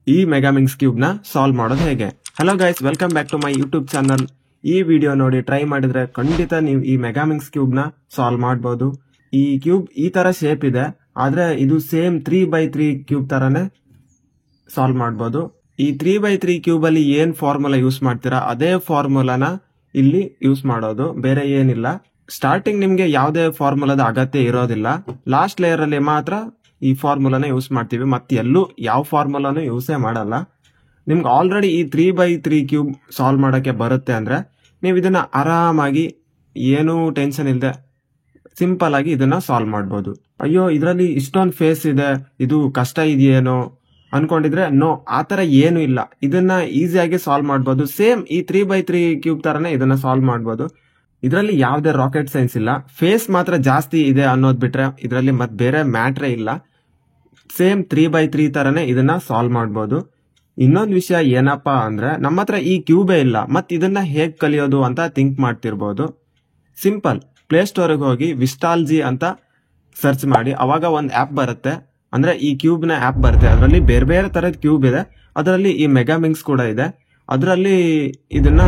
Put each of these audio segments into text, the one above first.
ಈ ಮೆಗಾಮಿಂಗ್ಸ್ ಕ್ಯೂಬ್ ನ ಸಾಲ್ವ್ ಮಾಡೋದು ಹೇಗೆ. Hello guys, welcome back to my YouTube channel. ಈ ವಿಡಿಯೋ ನೋಡಿ ಟ್ರೈ ಮಾಡಿದ್ರೆ ಖಂಡಿತ ನೀವು ಈ ಮೆಗಾಮಿಂಗ್ಸ್ ಕ್ಯೂಬ್ ನ ಸಾಲ್ವ್ ಮಾಡಬಹುದು. ಈ ಕ್ಯೂಬ್ ಈ ತರ ಶೇಪ್ ಇದೆ, ಆದ್ರೆ ಇದು ಸೇಮ್ 3x3 ಕ್ಯೂಬ್ ತರನೇ ಸಾಲ್ವ್ ಮಾಡಬಹುದು. ಈ 3x3 ಕ್ಯೂಬ್ ಅಲ್ಲಿ ಏನ್ ಫಾರ್ಮುಲಾ ಯೂಸ್ ಮಾಡ್ತೀರಾ ಅದೇ ಫಾರ್ಮುಲಾನ ಇಲ್ಲಿ ಯೂಸ್ ಮಾಡೋದು, ಬೇರೆ ಏನಿಲ್ಲ. ಸ್ಟಾರ್ಟಿಂಗ್ ನಿಮ್ಗೆ ಯಾವುದೇ ಫಾರ್ಮುಲಾದ ಅಗತ್ಯ ಇರೋದಿಲ್ಲ. ಲಾಸ್ಟ್ ಲೇಯರ್ ಅಲ್ಲಿ ಮಾತ್ರ ಈ ಫಾರ್ಮುಲಾನ ಯೂಸ್ ಮಾಡ್ತೀವಿ, ಮತ್ತೆ ಎಲ್ಲೂ ಯಾವ ಫಾರ್ಮುಲಾನು ಯೂಸೇ ಮಾಡಲ್ಲ. ನಿಮ್ಗೆ ಆಲ್ರೆಡಿ ಈ 3x3 ಕ್ಯೂಬ್ ಸಾಲ್ವ್ ಮಾಡೋಕ್ಕೆ ಬರುತ್ತೆ ಅಂದ್ರೆ ನೀವು ಇದನ್ನ ಆರಾಮಾಗಿ ಏನೂ ಟೆನ್ಷನ್ ಇಲ್ಲದೆ ಸಿಂಪಲ್ ಆಗಿ ಇದನ್ನ ಸಾಲ್ವ್ ಮಾಡ್ಬೋದು. ಅಯ್ಯೋ ಇದರಲ್ಲಿ ಇಷ್ಟೊಂದು ಫೇಸ್ ಇದೆ, ಇದು ಕಷ್ಟ ಇದೆಯೇನೋ ಅನ್ಕೊಂಡಿದ್ರೆ ನೋ, ಆತರ ಏನು ಇಲ್ಲ. ಇದನ್ನ ಈಸಿಯಾಗಿ ಸಾಲ್ವ್ ಮಾಡ್ಬೋದು. ಸೇಮ್ ಈ 3x3 ಕ್ಯೂಬ್ ತರನೇ ಇದನ್ನ ಸಾಲ್ವ್ ಮಾಡ್ಬೋದು. ಇದರಲ್ಲಿ ಯಾವುದೇ ರಾಕೆಟ್ ಸೈನ್ಸ್ ಇಲ್ಲ. ಫೇಸ್ ಮಾತ್ರ ಜಾಸ್ತಿ ಇದೆ ಅನ್ನೋದು ಬಿಟ್ರೆ ಇದರಲ್ಲಿ ಮತ್ತೆ ಬೇರೆ ಮ್ಯಾಟ್ರೇ ಇಲ್ಲ. ಸೇಮ್ 3x3 ತರನೇ ಇದನ್ನ ಸಾಲ್ವ್ ಮಾಡ್ಬೋದು. ಇನ್ನೊಂದು ವಿಷಯ ಏನಪ್ಪಾ ಅಂದ್ರೆ ನಮ್ಮ ಹತ್ರ ಈ ಕ್ಯೂಬೇ ಇಲ್ಲ, ಮತ್ತೆ ಇದನ್ನ ಹೇಗ್ ಕಲಿಯೋದು ಅಂತ ಥಿಂಕ್ ಮಾಡ್ತಿರ್ಬೋದು. ಸಿಂಪಲ್, ಪ್ಲೇ ಸ್ಟೋರ್ಗೆ ಹೋಗಿ ವಿಸ್ಟಾಲಜಿ ಅಂತ ಸರ್ಚ್ ಮಾಡಿ, ಅವಾಗ ಒಂದು ಆ್ಯಪ್ ಬರುತ್ತೆ, ಅಂದ್ರೆ ಈ ಕ್ಯೂಬ್ ನ ಆ್ಯಪ್ ಬರುತ್ತೆ. ಅದರಲ್ಲಿ ಬೇರೆ ಬೇರೆ ತರದ ಕ್ಯೂಬ್ ಇದೆ, ಅದರಲ್ಲಿ ಈ ಮೆಗಾಮಿಂಗ್ಸ್ ಕೂಡ ಇದೆ. ಅದರಲ್ಲಿ ಇದನ್ನ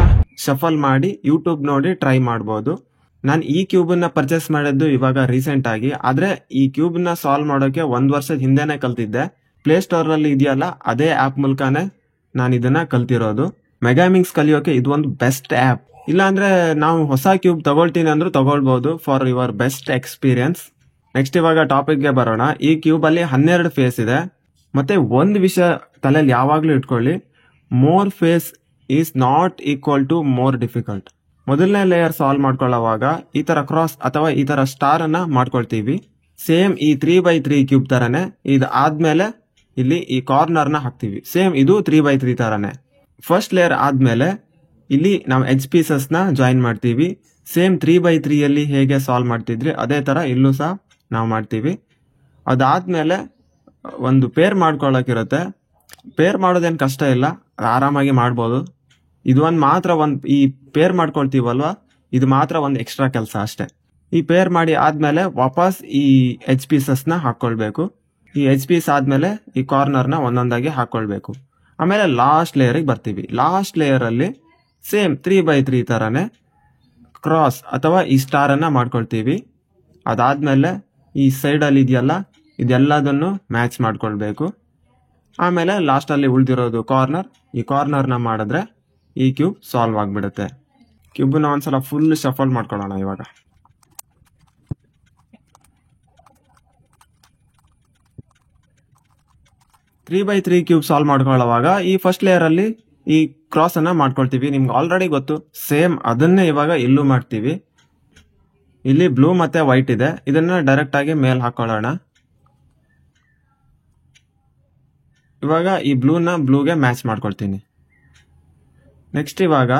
ಶಫಲ್ ಮಾಡಿ ಯೂಟ್ಯೂಬ್ ನೋಡಿ ಟ್ರೈ ಮಾಡ್ಬೋದು. ನಾನು ಈ ಕ್ಯೂಬ್ ನ ಪರ್ಚೇಸ್ ಮಾಡಿದ್ದು ಇವಾಗ ರೀಸೆಂಟ್ ಆಗಿ, ಆದ್ರೆ ಈ ಕ್ಯೂಬ್ ನ ಸಾಲ್ವ್ ಮಾಡೋಕೆ 1 ವರ್ಷದ ಹಿಂದೆನೆ ಕಲ್ತಿದ್ದೆ. ಪ್ಲೇ ಸ್ಟೋರ್ ಅಲ್ಲಿ ಇದೆಯಲ್ಲ ಅದೇ ಆಪ್ ಮೂಲಕನೇ ನಾನು ಇದನ್ನ ಕಲ್ತಿರೋದು. ಮೆಗಾಮಿಂಗ್ಸ್ ಕಲಿಯೋಕೆ ಇದು ಒಂದು ಬೆಸ್ಟ್ ಆ್ಯಪ್. ಇಲ್ಲಾಂದ್ರೆ ನಾವು ಹೊಸ ಕ್ಯೂಬ್ ತಗೊಳ್ತೀನಿ ಅಂದ್ರೂ ತಗೊಳ್ಬಹುದು for your best experience. Next ಇವಾಗ ಟಾಪಿಕ್ ಗೆ ಬರೋಣ. ಈ ಕ್ಯೂಬ್ ಅಲ್ಲಿ 12 ಫೇಸ್ ಇದೆ. ಮತ್ತೆ ಒಂದು ವಿಷಯ ತಲೆಯಲ್ಲಿ ಯಾವಾಗ್ಲೂ ಇಟ್ಕೊಳ್ಳಿ, more face is not equal to more difficult. ಮೊದಲನೇ ಲೇಯರ್ ಸಾಲ್ವ್ ಮಾಡ್ಕೊಳ್ಳೋವಾಗ ಈ ತರ ಕ್ರಾಸ್ ಅಥವಾ ಈ ತರ ಸ್ಟಾರ್ ಅನ್ನ ಮಾಡ್ಕೊಳ್ತೀವಿ. ಸೇಮ್ ಈ 3x3 ಕ್ಯೂಬ್ ತರನೇ ಇದು ಆದ್ಮೇಲೆ ಇಲ್ಲಿ ಈ ಕಾರ್ನರ್ ನ ಹಾಕ್ತಿವಿ. ಸೇಮ್ ಇದು 3x3 ತರನೇ. ಫಸ್ಟ್ ಲೇಯರ್ ಆದ್ಮೇಲೆ ಇಲ್ಲಿ ನಾವು ಎಡ್ಜ್ ಪೀಸಸ್ ನ ಜಾಯಿನ್ ಮಾಡ್ತೀವಿ. ಸೇಮ್ 3x3 ಅಲ್ಲಿ ಹೇಗೆ ಸಾಲ್ವ್ ಮಾಡ್ತಿದ್ರಿ ಅದೇ ತರ ಇಲ್ಲೂ ಸಹ ನಾವು ಮಾಡ್ತೀವಿ. ಅದಾದ್ಮೇಲೆ ಒಂದು ಪೇರ್ ಮಾಡ್ಕೊಳ್ಳೋಕಿರುತ್ತೆ. ಪೇರ್ ಮಾಡೋದೇನು ಕಷ್ಟ ಇಲ್ಲ, ಆರಾಮಾಗಿ ಮಾಡ್ಬೋದು. ಇದು ಮಾತ್ರ ಈ ಪೇರ್ ಮಾಡ್ಕೊಳ್ತೀವಲ್ವಾ, ಇದು ಮಾತ್ರ ಒಂದು ಎಕ್ಸ್ಟ್ರಾ ಕೆಲಸ ಅಷ್ಟೇ. ಈ ಪೇರ್ ಮಾಡಿ ಆದ್ಮೇಲೆ ವಾಪಸ್ ಈ ಎಡ್ಜ್ ಪೀಸಸ್ ನ ಹಾಕೊಳ್ಬೇಕು. ಈ ಎಡ್ಜ್ ಪೀಸ್ ಆದ್ಮೇಲೆ ಈ ಕಾರ್ನರ್ ನ ಒಂದೊಂದಾಗಿ ಹಾಕೊಳ್ಬೇಕು. ಆಮೇಲೆ ಲಾಸ್ಟ್ ಲೇಯರ್ಗೆ ಬರ್ತೀವಿ. ಲಾಸ್ಟ್ ಲೇಯರ್ ಅಲ್ಲಿ ಸೇಮ್ 3x3 ತರನೇ ಕ್ರಾಸ್ ಅಥವಾ ಈ ಸ್ಟಾರ್ ಅನ್ನ ಮಾಡ್ಕೊಳ್ತೀವಿ. ಅದಾದ್ಮೇಲೆ ಈ ಸೈಡ್ ಅಲ್ಲಿ ಇದೆಯಲ್ಲ ಇದೆಲ್ಲದನ್ನು ಮ್ಯಾಚ್ ಮಾಡ್ಕೊಳ್ಬೇಕು. ಆಮೇಲೆ ಲಾಸ್ಟ್ ಅಲ್ಲಿ ಉಳಿದಿರೋದು ಕಾರ್ನರ್, ಈ ಕಾರ್ನರ್ ನ ಮಾಡಿದ್ರೆ ಈ ಕ್ಯೂಬ್ ಸಾಲ್ವ್ ಆಗ್ಬಿಡುತ್ತೆ. ಕ್ಯೂಬ್ ನ ಒಂದ್ಸಲ ಫುಲ್ ಶಫಲ್ ಮಾಡ್ಕೊಳ್ಳೋಣ. ಇವಾಗ 3x3 ಕ್ಯೂಬ್ ಸಾಲ್ವ್ ಮಾಡ್ಕೊಳ್ಳೋವಾಗ ಈ ಫಸ್ಟ್ ಲೇಯರ್ ಅಲ್ಲಿ ಈ ಕ್ರಾಸ್ ಅನ್ನ ಮಾಡ್ಕೊಳ್ತೀವಿ. ನಿಮ್ಗೆ ಆಲ್ರೆಡಿ ಗೊತ್ತು, ಸೇಮ್ ಅದನ್ನೇ ಇವಾಗ ಇಲ್ಲೂ ಮಾಡ್ತೀವಿ. ಇಲ್ಲಿ ಬ್ಲೂ ಮತ್ತೆ ವೈಟ್ ಇದೆ, ಇದನ್ನ ಡೈರೆಕ್ಟ್ ಆಗಿ ಮೇಲ್ ಹಾಕೊಳ್ಳೋಣ. ಇವಾಗ ಈ ಬ್ಲೂನ ಬ್ಲೂಗೆ ಮ್ಯಾಚ್ ಮಾಡ್ಕೊಳ್ತೀನಿ. ನೆಕ್ಸ್ಟ್ ಇವಾಗ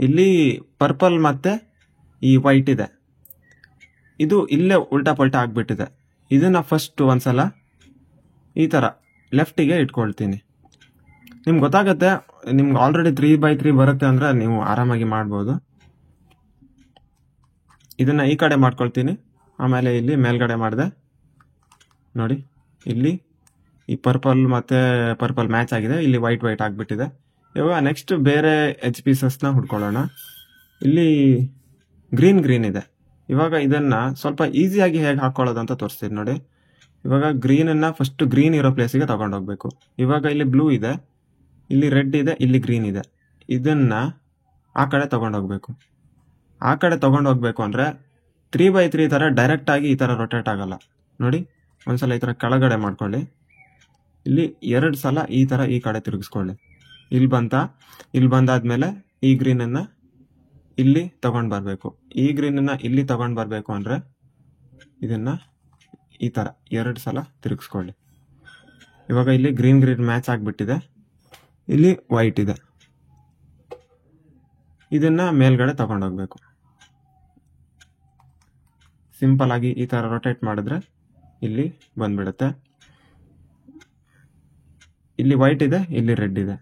ಇಲ್ಲಿ ಪರ್ಪಲ್ ಮತ್ತೆ ಈ ವೈಟ್ ಇದೆ, ಇದು ಇಲ್ಲೇ ಉಲ್ಟಾ ಪಲ್ಟಾ ಆಗ್ಬಿಟ್ಟಿದೆ. ಇದನ್ನ ಫಸ್ಟ್ ಒಂದ್ಸಲ ಈ ತರ ಲೆಫ್ಟಿಗೆ ಇಟ್ಕೊಳ್ತೀನಿ. ನಿಮ್ಗೆ ಗೊತ್ತಾಗುತ್ತೆ, ನಿಮ್ಗೆ ಆಲ್ರೆಡಿ 3x3 ಬರುತ್ತೆ ಅಂದ್ರೆ ನೀವು ಆರಾಮಾಗಿ ಮಾಡ್ಬೋದು. ಇದನ್ನ ಈ ಕಡೆ ಮಾಡ್ಕೊಳ್ತೀನಿ. ಆಮೇಲೆ ಇಲ್ಲಿ ಮೇಲ್ಗಡೆ ಮಾಡಿದೆ ನೋಡಿ, ಇಲ್ಲಿ ಈ ಪರ್ಪಲ್ ಮತ್ತೆ ಪರ್ಪಲ್ ಮ್ಯಾಚ್ ಆಗಿದೆ, ಇಲ್ಲಿ ವೈಟ್ ವೈಟ್ ಆಗ್ಬಿಟ್ಟಿದೆ. ಇವಾಗ ನೆಕ್ಸ್ಟ್ ಬೇರೆ ಎಡ್ಜ್ ಪೀಸಸ್ನ ಹುಡ್ಕೊಳ್ಳೋಣ. ಇಲ್ಲಿ ಗ್ರೀನ್ ಇದೆ. ಇವಾಗ ಇದನ್ನ ಸ್ವಲ್ಪ ಈಸಿಯಾಗಿ ಹೇಗೆ ಹಾಕೊಳ್ಳೋದು ಅಂತ ತೋರಿಸ್ತೀನಿ ನೋಡಿ. ಇವಾಗ ಗ್ರೀನನ್ನ ಫಸ್ಟ್ ಗ್ರೀನ್ ಇರೋ ಪ್ಲೇಸಿಗೆ ತಗೊಂಡೋಗ್ಬೇಕು. ಇವಾಗ ಇಲ್ಲಿ ಬ್ಲೂ ಇದೆ, ಇಲ್ಲಿ ರೆಡ್ ಇದೆ, ಇಲ್ಲಿ ಗ್ರೀನ್ ಇದೆ. ಇದನ್ನ ಆ ಕಡೆ ತಗೊಂಡೋಗ್ಬೇಕು. ಆ ಕಡೆ ತಗೊಂಡೋಗ್ಬೇಕು ಅಂದ್ರೆ 3x3 ತರ ಡೈರೆಕ್ಟ್ ಆಗಿ ಈ ತರ ರೊಟೇಟ್ ಆಗಲ್ಲ ನೋಡಿ. ಒಂದ್ಸಲ ಈ ತರ ಕೆಳಗಡೆ ಮಾಡ್ಕೊಳ್ಳಿ. ಇಲ್ಲಿ 2 ಸಲ ಈ ತರ ಈ ಕಡೆ ತಿರುಗಿಸ್ಕೊಳ್ಳಿ. ಇಲ್ಲಿ ಬಂದಾದ್ಮೇಲೆ ಈ ಗ್ರೀನ್ ಅನ್ನ ಇಲ್ಲಿ ತಗೊಂಡ್ ಬರ್ಬೇಕು. ಈ ಗ್ರೀನ್ ಅನ್ನ ಇಲ್ಲಿ ತಗೊಂಡ್ ಬರ್ಬೇಕು ಅಂದ್ರೆ ಇದನ್ನ ಈ ತರ 2 ಸಲ ತಿರುಗಿಸ್ಕೊಳ್ಳಿ. ಇವಾಗ ಇಲ್ಲಿ ಗ್ರೀನ್ ಮ್ಯಾಚ್ ಆಗ್ಬಿಟ್ಟಿದೆ, ಇಲ್ಲಿ ವೈಟ್ ಇದೆ. ಇದನ್ನ ಮೇಲ್ಗಡೆ ತಗೊಂಡೋಗ್ಬೇಕು. ಸಿಂಪಲ್ ಆಗಿ ಈ ತರ ರೊಟೇಟ್ ಮಾಡಿದ್ರೆ ಇಲ್ಲಿ ಬಂದ್ಬಿಡುತ್ತೆ. ಇಲ್ಲಿ ವೈಟ್ ಇದೆ, ಇಲ್ಲಿ ರೆಡ್ ಇದೆ.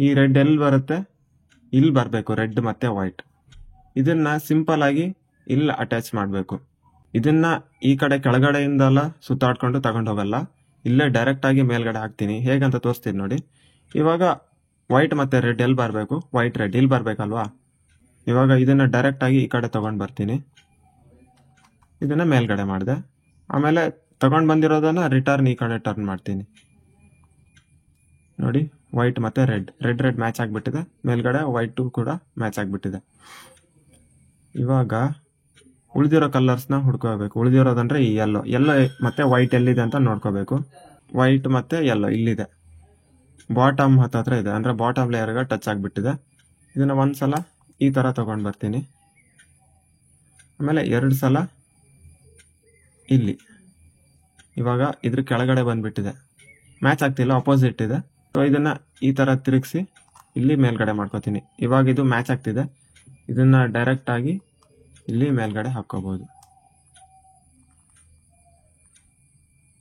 ಈ ರೆಡ್ ಎಲ್ಲಿ ಬರುತ್ತೆ, ಇಲ್ಲಿ ಬರಬೇಕು, ರೆಡ್ ಮತ್ತೆ ವೈಟ್. ಇದನ್ನ ಸಿಂಪಲ್ ಆಗಿ ಇಲ್ಲಿ ಅಟ್ಯಾಚ್ ಮಾಡಬೇಕು. ಇದನ್ನ ಈ ಕಡೆ ಕೆಳಗಡೆಯಿಂದಲ್ಲ ಸುತ್ತಾಡ್ಕೊಂಡು ತಗೊಂಡೋಗಲ್ಲ, ಇಲ್ಲೇ ಡೈರೆಕ್ಟ್ ಆಗಿ ಮೇಲ್ಗಡೆ ಹಾಕ್ತೀನಿ. ಹೇಗಂತ ತೋರಿಸ್ತೀನಿ ನೋಡಿ. ಇವಾಗ ವೈಟ್ ಮತ್ತೆ ರೆಡ್ ಎಲ್ಲಿ ಬರಬೇಕು, ವೈಟ್ ರೆಡ್ ಇಲ್ಲಿ ಬರಬೇಕಲ್ವಾ. ಇವಾಗ ಇದನ್ನ ಡೈರೆಕ್ಟ್ ಆಗಿ ಈ ಕಡೆ ತಗೊಂಡು ಬರ್ತೀನಿ. ಇದನ್ನ ಮೇಲ್ಗಡೆ ಮಾಡಿದೆ. ಆಮೇಲೆ ತಗೊಂಡು ಬಂದಿರೋದನ್ನ ರಿಟರ್ನ್ ಈ ಕಡೆ ಟರ್ನ್ ಮಾಡ್ತೀನಿ. ನೋಡಿ, ವೈಟ್ ಮತ್ತೆ ರೆಡ್ ಮ್ಯಾಚ್ ಆಗಿಬಿಟ್ಟಿದೆ. ಮೇಲ್ಗಡೆ ವೈಟು ಕೂಡ ಮ್ಯಾಚ್ ಆಗಿಬಿಟ್ಟಿದೆ. ಇವಾಗ ಉಳಿದಿರೋ ಕಲರ್ಸ್ನ ಹುಡ್ಕೋಬೇಕು. ಉಳಿದಿರೋದಂದ್ರೆ ಈ ಯೆಲ್ಲೋ ಮತ್ತೆ ವೈಟ್ ಎಲ್ಲಿದೆ ಅಂತ ನೋಡ್ಕೋಬೇಕು. ವೈಟ್ ಮತ್ತೆ ಯೆಲ್ಲೋ ಇಲ್ಲಿದೆ, ಬಾಟಮ್ ಹತ್ರ ಇದೆ, ಅಂದ್ರೆ ಬಾಟಮ್ ಲೇಯರ್ಗೆ ಟಚ್ ಆಗಿಬಿಟ್ಟಿದೆ. ಇದನ್ನ ಒಂದ್ಸಲ ಈ ತರ ತಗೊಂಡು ಬರ್ತೀನಿ. ಆಮೇಲೆ 2 ಸಲ ಇಲ್ಲಿ. ಇವಾಗ ಇದ್ರ ಕೆಳಗಡೆ ಬಂದ್ಬಿಟ್ಟಿದೆ, ಮ್ಯಾಚ್ ಆಗ್ತಿಲ್ಲ, ಅಪೋಸಿಟ್ ಇದೆ. ಸೊ ಇದನ್ನ ಈ ತರ ತಿರುಗಿಸಿ ಇಲ್ಲಿ ಮೇಲ್ಗಡೆ ಮಾಡ್ಕೋತೀನಿ. ಇವಾಗ ಇದು ಮ್ಯಾಚ್ ಆಗ್ತಿದೆ. ಇದನ್ನ ಡೈರೆಕ್ಟ್ ಆಗಿ ಇಲ್ಲಿ ಮೇಲ್ಗಡೆ ಹಾಕೋಬಹುದು.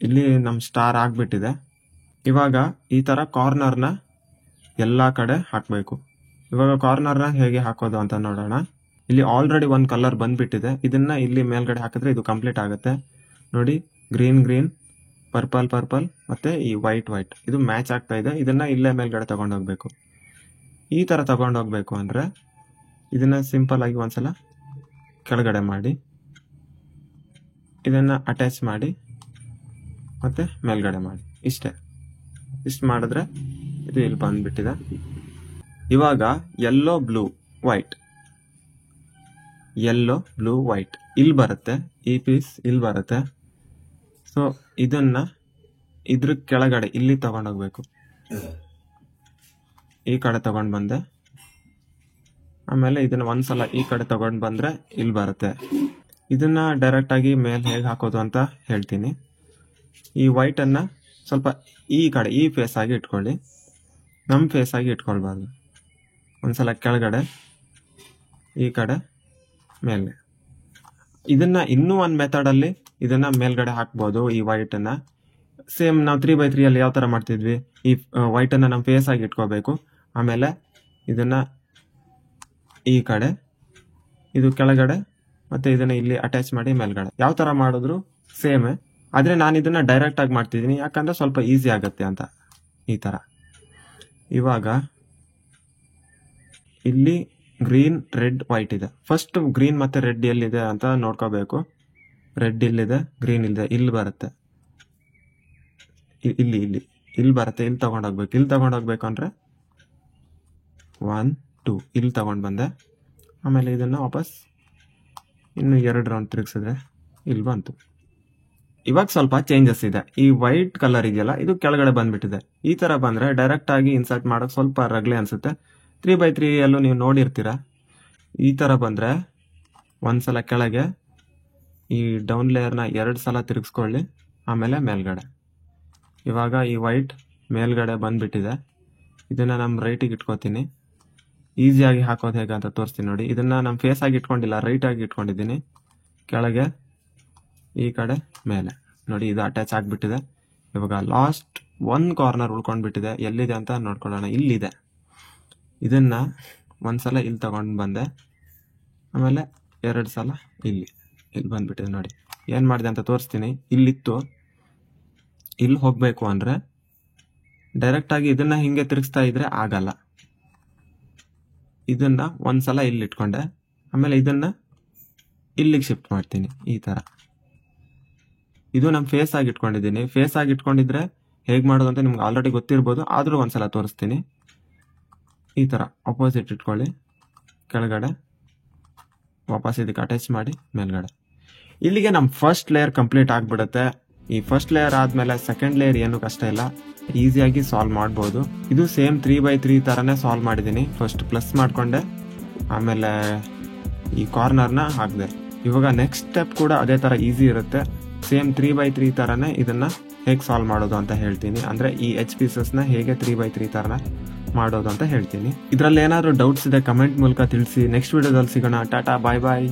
ಇಲ್ಲಿ ನಮ್ ಸ್ಟಾರ್ ಆಗ್ಬಿಟ್ಟಿದೆ. ಇವಾಗ ಈ ತರ ಕಾರ್ನರ್ನ ಎಲ್ಲಾ ಕಡೆ ಹಾಕ್ಬೇಕು. ಇವಾಗ ಕಾರ್ನರ್ನ ಹೇಗೆ ಹಾಕೋದು ಅಂತ ನೋಡೋಣ. ಇಲ್ಲಿ ಆಲ್ರೆಡಿ ಒಂದು ಕಲರ್ ಬಂದ್ಬಿಟ್ಟಿದೆ. ಇದನ್ನ ಇಲ್ಲಿ ಮೇಲ್ಗಡೆ ಹಾಕಿದ್ರೆ ಇದು ಕಂಪ್ಲೀಟ್ ಆಗುತ್ತೆ. ನೋಡಿ, ಗ್ರೀನ್ ಪರ್ಪಲ್ ಮತ್ತೆ ಈ ವೈಟ್ ಇದು ಮ್ಯಾಚ್ ಆಗ್ತಾ ಇದೆ. ಇದನ್ನ ಇಲ್ಲೇ ಮೇಲ್ಗಡೆ ತಗೊಂಡೋಗ್ಬೇಕು. ಈ ತರ ತಗೊಂಡೋಗ್ಬೇಕು ಅಂದ್ರೆ ಇದನ್ನ ಸಿಂಪಲ್ ಆಗಿ ಒಂದ್ಸಲ ಕೆಳಗಡೆ ಮಾಡಿ, ಇದನ್ನ ಅಟ್ಯಾಚ್ ಮಾಡಿ ಮತ್ತೆ ಮೇಲ್ಗಡೆ ಮಾಡಿ. ಇಷ್ಟು ಮಾಡಿದ್ರೆ ಇದು ಇಲ್ಲಿ ಬಂದ್ಬಿಟ್ಟಿದೆ. ಇವಾಗ ಯೆಲ್ಲೋ ಬ್ಲೂ ವೈಟ್ ಇಲ್ಲಿ ಬರುತ್ತೆ. ಈ ಪೀಸ್ ಇಲ್ಲಿ ಬರುತ್ತೆ. ಸೊ ಇದನ್ನ ಇದ್ರ ಕೆಳಗಡೆ ಇಲ್ಲಿ ತಗೊಂಡೋಗ್ಬೇಕು. ಈ ಕಡೆ ತಗೊಂಡ್ ಬಂದೆ. ಆಮೇಲೆ ಇದನ್ನ ಒಂದ್ಸಲ ಈ ಕಡೆ ತಗೊಂಡ್ ಬಂದ್ರೆ ಇಲ್ಲಿ ಬರುತ್ತೆ. ಇದನ್ನ ಡೈರೆಕ್ಟ್ ಆಗಿ ಮೇಲೆ ಹೇಗೆ ಹಾಕೋದು ಅಂತ ಹೇಳ್ತೀನಿ. ಈ ವೈಟ್ ಅನ್ನ ಸ್ವಲ್ಪ ಈ ಕಡೆ ಈ ಫೇಸ್ ಆಗಿ ಇಟ್ಕೊಳ್ಳಿ, ನಮ್ ಫೇಸ್ ಆಗಿ ಇಟ್ಕೊಳ್ಬಾರ್ದು. ಒಂದ್ಸಲ ಕೆಳಗಡೆ, ಈ ಕಡೆ ಮೇಲೆ. ಇದನ್ನ ಇನ್ನೂ ಒಂದು ಮೆಥಡ್ ಅಲ್ಲಿ ಇದನ್ನ ಮೇಲ್ಗಡೆ ಹಾಕ್ಬೋದು. ಈ ವೈಟ್ ಅನ್ನ ಸೇಮ್ ನಾವು 3x3 ಅಲ್ಲಿ ಯಾವ ತರ ಮಾಡ್ತಿದ್ವಿ, ಈ ವೈಟ್ ಅನ್ನ ನಮ್ ಫೇಸ್ ಆಗಿ ಇಟ್ಕೋಬೇಕು. ಆಮೇಲೆ ಇದನ್ನ ಈ ಕಡೆ, ಇದು ಕೆಳಗಡೆ, ಮತ್ತೆ ಇದನ್ನ ಇಲ್ಲಿ ಅಟ್ಯಾಚ್ ಮಾಡಿ ಮೇಲ್ಗಡೆ. ಯಾವ ತರ ಮಾಡಿದ್ರು ಸೇಮ್. ಆದ್ರೆ ನಾನು ಇದನ್ನ ಡೈರೆಕ್ಟ್ ಆಗಿ ಮಾಡ್ತಿದ್ದೀನಿ, ಯಾಕಂದ್ರೆ ಸ್ವಲ್ಪ ಈಸಿ ಆಗತ್ತೆ ಅಂತ. ಈ ತರ ಇವಾಗ ಇಲ್ಲಿ ಗ್ರೀನ್ ರೆಡ್ ವೈಟ್ ಇದೆ. ಫಸ್ಟ್ ಗ್ರೀನ್ ಮತ್ತೆ ರೆಡ್ ಎಲ್ಲಿದೆ ಅಂತ ನೋಡ್ಕೋಬೇಕು. ರೆಡ್ ಇಲ್ಲಿದೆ, ಗ್ರೀನ್ ಇಲ್ಲಿದೆ, ಇಲ್ಲಿ ಬರುತ್ತೆ. ಇಲ್ಲಿ ಬರುತ್ತೆ. ಇಲ್ಲಿ ತಗೊಂಡೋಗ್ಬೇಕು. ಇಲ್ಲಿ ತಗೊಂಡೋಗ್ಬೇಕು ಅಂದ್ರೆ 1 2 ಇಲ್ಲಿ ತಗೊಂಡ್ ಬಂದೆ. ಆಮೇಲೆ ಇದನ್ನ ವಾಪಸ್ ಇನ್ನು 2 ರೌಂಡ್ ತಿರುಗಿಸಿದ್ರೆ ಇಲ್ಲಿ ಬಂತು. ಇವಾಗ ಸ್ವಲ್ಪ ಚೇಂಜಸ್ ಇದೆ. ಈ ವೈಟ್ ಕಲರ್ ಇದೆಯಲ್ಲ, ಇದು ಕೆಳಗಡೆ ಬಂದ್ಬಿಟ್ಟಿದೆ. ಈ ತರ ಬಂದ್ರೆ ಡೈರೆಕ್ಟ್ ಆಗಿ ಇನ್ಸರ್ಟ್ ಮಾಡೋಕೆ ಸ್ವಲ್ಪ ರಗ್ಲೆ ಅನ್ಸುತ್ತೆ. 3x3 ಅಲ್ಲೂ ನೀವು ನೋಡಿರ್ತೀರಾ. ಈ ತರ ಬಂದ್ರೆ ಒಂದ್ಸಲ ಕೆಳಗೆ ಈ ಡೌನ್ ಲೇಯರ್ನ 2 ಸಲ ತಿರುಗಿಸ್ಕೊಳ್ಳಿ, ಆಮೇಲೆ ಮೇಲ್ಗಡೆ. ಇವಾಗ ಈ ವೈಟ್ ಮೇಲ್ಗಡೆ ಬಂದ್ಬಿಟ್ಟಿದೆ. ಇದನ್ನ ನಮ್ಮ ರೈಟಿಗೆ ಇಟ್ಕೋತೀನಿ. ಈಸಿಯಾಗಿ ಹಾಕೋದು ಹೇಗೆ ಅಂತ ತೋರಿಸ್ತೀನಿ ನೋಡಿ. ಇದನ್ನ ನಮ್ಮ ಫೇಸ್ ಆಗಿ ಇಟ್ಕೊಂಡಿಲ್ಲ, ರೈಟ್ ಆಗಿ ಇಟ್ಕೊಂಡಿದ್ದೀನಿ. ಕೆಳಗೆ, ಈ ಕಡೆ, ಮೇಲೆ. ನೋಡಿ, ಇದು ಅಟ್ಯಾಚ್ ಆಗ್ಬಿಟ್ಟಿದೆ. ಇವಾಗ ಲಾಸ್ಟ್ 1 ಕಾರ್ನರ್ ಉಳ್ಕೊಂಡ್ಬಿಟ್ಟಿದೆ. ಎಲ್ಲಿದೆ ಅಂತ ನೋಡ್ಕೊಳ್ಳೋಣ. ಇಲ್ಲಿದೆ. ಇದನ್ನ ಒಂದ್ಸಲ ಇಲ್ಲಿ ತಗೊಂಡು ಬಂದೆ. ಆಮೇಲೆ 2 ಸಲ ಇಲ್ಲಿ ಬಂದ್ಬಿಟ್ಟಿದೆ. ನೋಡಿ ಏನ್ ಮಾಡಿದೆ ಅಂತ ತೋರಿಸ್ತೀನಿ. ಇಲ್ಲಿತ್ತು, ಇಲ್ಲಿ ಹೋಗ್ಬೇಕು ಅಂದ್ರೆ ಡೈರೆಕ್ಟ್ ಆಗಿ ಇದನ್ನ ಹಿಂಗೆ ತಿರುಗಿಸ್ತಾ ಇದ್ರೆ ಆಗಲ್ಲ. ಇದನ್ನ ಒಂದ್ಸಲ ಇಲ್ಲಿ ಇಟ್ಕೊಂಡೆ, ಆಮೇಲೆ ಇದನ್ನ ಇಲ್ಲಿಗೆ ಶಿಫ್ಟ್ ಮಾಡ್ತೀನಿ. ಈ ತರ. ಇದು ನಮ್ ಫೇಸ್ ಆಗಿ ಇಟ್ಕೊಂಡಿದ್ದೀನಿ. ಫೇಸ್ ಆಗಿ ಇಟ್ಕೊಂಡಿದ್ರೆ ಹೇಗ್ ಮಾಡೋದು ಅಂತ ನಿಮ್ಗೆ ಆಲ್ರೆಡಿ ಗೊತ್ತಿರ್ಬೋದು, ಆದ್ರೂ ಒಂದ್ಸಲ ತೋರಿಸ್ತೀನಿ. ಈ ತರ ಅಪೋಸಿಟ್ ಇಟ್ಕೊಳ್ಳಿ, ಕೆಳಗಡೆ, ವಾಪಸ್ ಇದಕ್ಕೆ ಅಟ್ಯಾಚ್ ಮಾಡಿ ಮೇಲ್ಗಡೆ. ಇಲ್ಲಿಗೆ ನಮ್ ಫಸ್ಟ್ ಲೇಯರ್ ಕಂಪ್ಲೀಟ್ ಆಗ್ಬಿಡುತ್ತೆ. ಈ ಫಸ್ಟ್ ಲೇಯರ್ ಆದ್ಮೇಲೆ ಸೆಕೆಂಡ್ ಲೇಯರ್ ಏನು ಕಷ್ಟ ಇಲ್ಲ, ಈಸಿಯಾಗಿ ಸಾಲ್ವ್ ಮಾಡ್ಬೋದು. ಇದು ಸೇಮ್ 3x3 ತರನೇ ಸಾಲ್ವ್ ಮಾಡಿದ್ದೀನಿ. ಫಸ್ಟ್ ಪ್ಲಸ್ ಮಾಡ್ಕೊಂಡೆ, ಆಮೇಲೆ ಈ ಕಾರ್ನರ್ನ ಹಾಕಿದೆ. ಇವಾಗ ನೆಕ್ಸ್ಟ್ ಸ್ಟೆಪ್ ಕೂಡ ಅದೇ ತರ ಈಸಿ ಇರುತ್ತೆ. ಸೇಮ್ 3x3 ತರನೇ ಇದನ್ನ ಹೇಗೆ ಸಾಲ್ವ್ ಮಾಡೋದು ಅಂತ ಹೇಳ್ತೀನಿ. ಅಂದ್ರೆ ಈ ಎಚ್ ಪೀಸಸ್ ನ ಹೇಗೆ 3x3 ತರನ ಮಾಡೋದು ಅಂತ ಹೇಳ್ತೀನಿ. ಇದ್ರಲ್ಲಿ ಏನಾದ್ರು ಡೌಟ್ಸ್ ಇದೆ ಕಮೆಂಟ್ ಮೂಲಕ ತಿಳಿಸಿ. ನೆಕ್ಸ್ಟ್ ವಿಡಿಯೋದಲ್ಲಿ ಸಿಗೋಣ. ಟಾಟಾ, ಬಾಯ್ ಬಾಯ್.